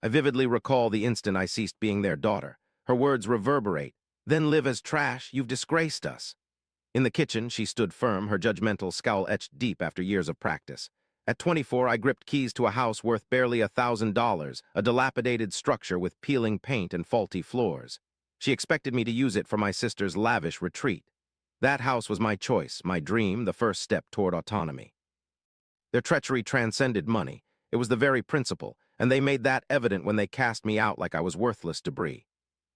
I vividly recall the instant I ceased being their daughter. Her words reverberate. Then live as trash, you've disgraced us. In the kitchen, she stood firm, her judgmental scowl etched deep after years of practice. At 24, I gripped keys to a house worth barely $1,000, a dilapidated structure with peeling paint and faulty floors. She expected me to use it for my sister's lavish retreat. That house was my choice, my dream, the first step toward autonomy. Their treachery transcended money. It was the very principle, and they made that evident when they cast me out like I was worthless debris.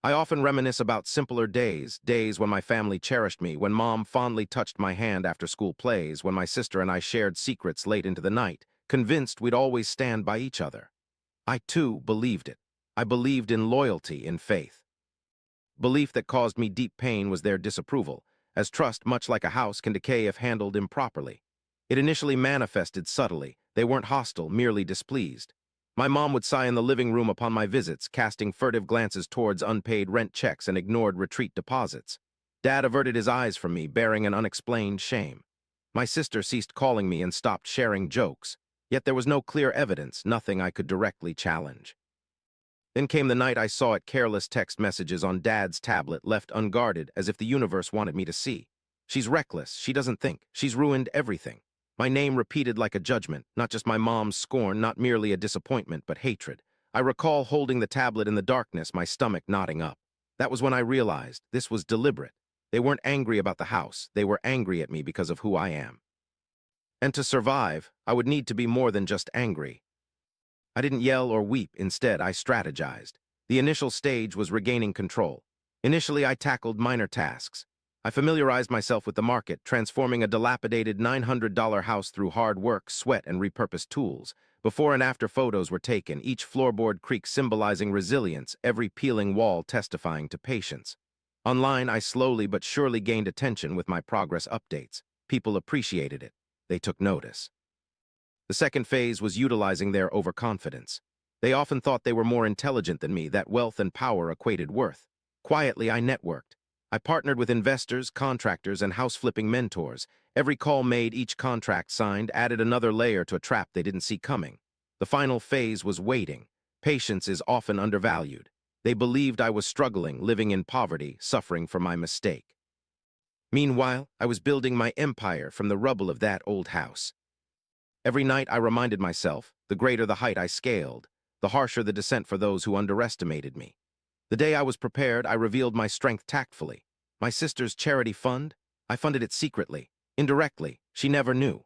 I often reminisce about simpler days, days when my family cherished me, when Mom fondly touched my hand after school plays, when my sister and I shared secrets late into the night, convinced we'd always stand by each other. I, too, believed it. I believed in loyalty, in faith. Belief that caused me deep pain was their disapproval, as trust, much like a house, can decay if handled improperly. It initially manifested subtly. They weren't hostile, merely displeased. My mom would sigh in the living room upon my visits, casting furtive glances towards unpaid rent checks and ignored retreat deposits. Dad averted his eyes from me, bearing an unexplained shame. My sister ceased calling me and stopped sharing jokes, yet there was no clear evidence, nothing I could directly challenge. Then came the night I saw it, careless text messages on Dad's tablet, left unguarded as if the universe wanted me to see. She's reckless, she doesn't think, she's ruined everything. My name repeated like a judgment, not just my mom's scorn, not merely a disappointment, but hatred. I recall holding the tablet in the darkness, my stomach knotting up. That was when I realized this was deliberate. They weren't angry about the house, they were angry at me because of who I am. And to survive, I would need to be more than just angry. I didn't yell or weep, instead I strategized. The initial stage was regaining control. Initially I tackled minor tasks. I familiarized myself with the market, transforming a dilapidated $900 house through hard work, sweat, and repurposed tools. Before and after photos were taken, each floorboard creak symbolizing resilience, every peeling wall testifying to patience. Online, I slowly but surely gained attention with my progress updates. People appreciated it. They took notice. The second phase was utilizing their overconfidence. They often thought they were more intelligent than me, that wealth and power equated worth. Quietly, I networked. I partnered with investors, contractors, and house-flipping mentors. Every call made, each contract signed, added another layer to a trap they didn't see coming. The final phase was waiting. Patience is often undervalued. They believed I was struggling, living in poverty, suffering for my mistake. Meanwhile, I was building my empire from the rubble of that old house. Every night I reminded myself, the greater the height I scaled, the harsher the descent for those who underestimated me. The day I was prepared, I revealed my strength tactfully. My sister's charity fund? I funded it secretly, indirectly. She never knew.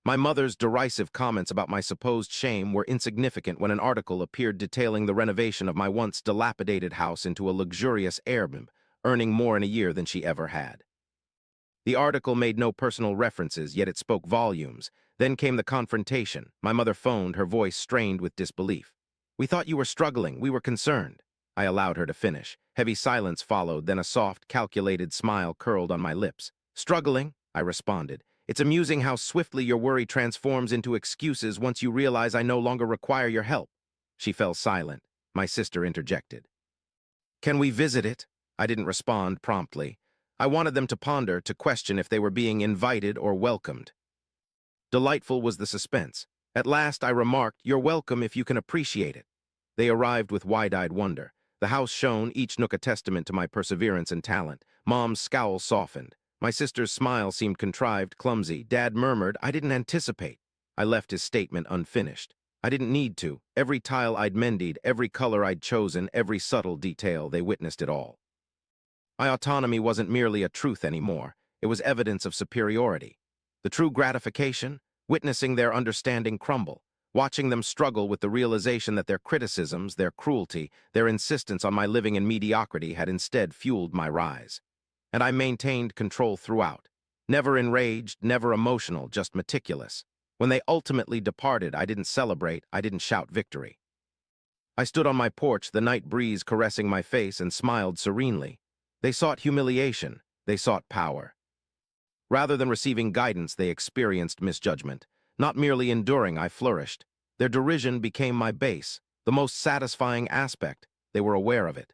My mother's derisive comments about my supposed shame were insignificant when an article appeared detailing the renovation of my once dilapidated house into a luxurious Airbnb, earning more in a year than she ever had. The article made no personal references, yet it spoke volumes. Then came the confrontation. My mother phoned, her voice strained with disbelief. "We thought you were struggling. We were concerned." I allowed her to finish. Heavy silence followed, then a soft, calculated smile curled on my lips. "Struggling?" I responded. "It's amusing how swiftly your worry transforms into excuses once you realize I no longer require your help." She fell silent. My sister interjected. "Can we visit it?" I didn't respond promptly. I wanted them to ponder, to question if they were being invited or welcomed. Delightful was the suspense. At last I remarked, "You're welcome if you can appreciate it." They arrived with wide-eyed wonder. The house shone, each nook a testament to my perseverance and talent. Mom's scowl softened. My sister's smile seemed contrived, clumsy. Dad murmured, "I didn't anticipate." I left his statement unfinished. I didn't need to. Every tile I'd mended, every color I'd chosen, every subtle detail, they witnessed it all. My autonomy wasn't merely a truth anymore. It was evidence of superiority. The true gratification? Witnessing their understanding crumble. Watching them struggle with the realization that their criticisms, their cruelty, their insistence on my living in mediocrity had instead fueled my rise. And I maintained control throughout. Never enraged, never emotional, just meticulous. When they ultimately departed, I didn't celebrate, I didn't shout victory. I stood on my porch, the night breeze caressing my face, and smiled serenely. They sought humiliation, they sought power. Rather than receiving guidance, they experienced misjudgment. Not merely enduring, I flourished. Their derision became my base, the most satisfying aspect. They were aware of it.